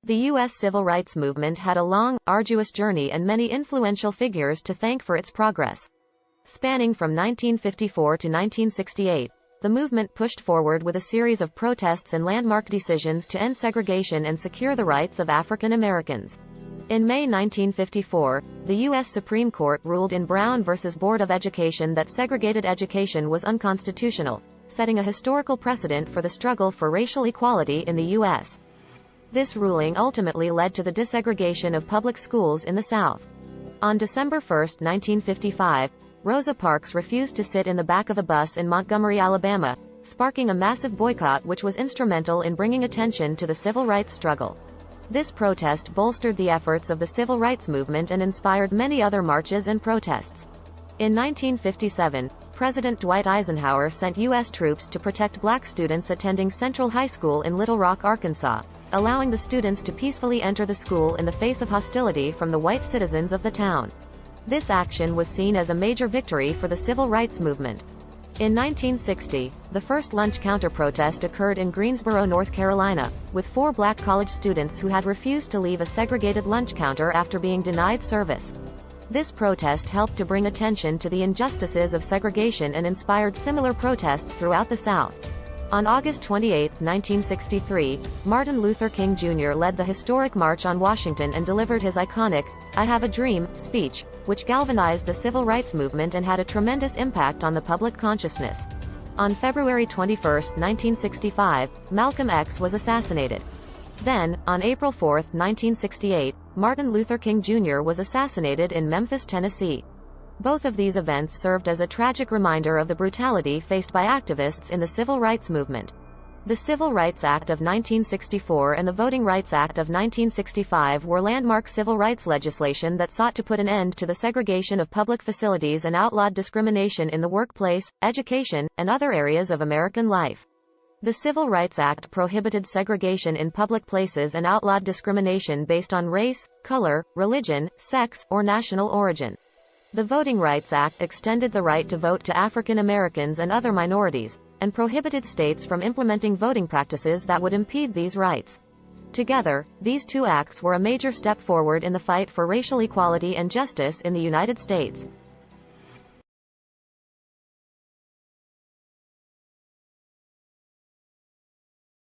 The U.S. civil rights movement had a long, arduous journey and many influential figures to thank for its progress. Spanning from 1954 to 1968, the movement pushed forward with a series of protests and landmark decisions to end segregation and secure the rights of African Americans. In May 1954, the U.S. Supreme Court ruled in Brown v. Board of Education that segregated education was unconstitutional, setting a historical precedent for the struggle for racial equality in the U.S. This ruling ultimately led to the desegregation of public schools in the South. On December 1, 1955, Rosa Parks refused to sit in the back of a bus in Montgomery, Alabama, sparking a massive boycott which was instrumental in bringing attention to the civil rights struggle. This protest bolstered the efforts of the civil rights movement and inspired many other marches and protests. In 1957, President Dwight Eisenhower sent U.S. troops to protect black students attending Central High School in Little Rock, Arkansas, allowing the students to peacefully enter the school in the face of hostility from the white citizens of the town. This action was seen as a major victory for the civil rights movement. In 1960, the first lunch counter protest occurred in Greensboro, North Carolina, with 4 black college students who had refused to leave a segregated lunch counter after being denied service. This protest helped to bring attention to the injustices of segregation and inspired similar protests throughout the South. On August 28, 1963, Martin Luther King Jr. led the historic March on Washington and delivered his iconic, "I Have a Dream" speech, which galvanized the civil rights movement and had a tremendous impact on the public consciousness. On February 21, 1965, Malcolm X was assassinated. Then, on April 4, 1968, Martin Luther King Jr. was assassinated in Memphis, Tennessee. Both of these events served as a tragic reminder of the brutality faced by activists in the civil rights movement. The Civil Rights Act of 1964 and the Voting Rights Act of 1965 were landmark civil rights legislation that sought to put an end to the segregation of public facilities and outlawed discrimination in the workplace, education, and other areas of American life. The Civil Rights Act prohibited segregation in public places and outlawed discrimination based on race, color, religion, sex, or national origin. The Voting Rights Act extended the right to vote to African Americans and other minorities, and prohibited states from implementing voting practices that would impede these rights. Together, these two acts were a major step forward in the fight for racial equality and justice in the United States.